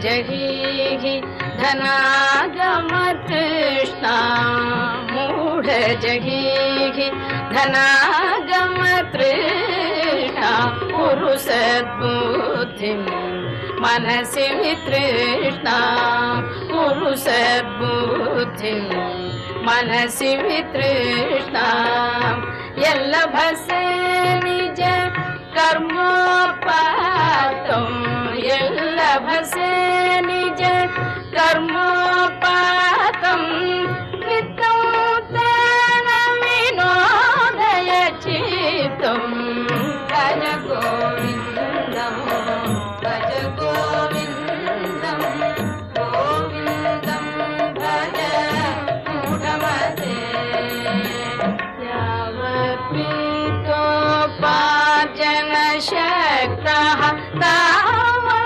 जहि धनागमतृष्णा मूढ जहि धनागमतृष्णा कुरु सद्बुद्धिं मनसि वितृष्णा कुरु सद्बुद्धिं मनसि वितृष्णा यल्लभसे निज कर्मोपातं यल्लभसे निज कर्मोपातं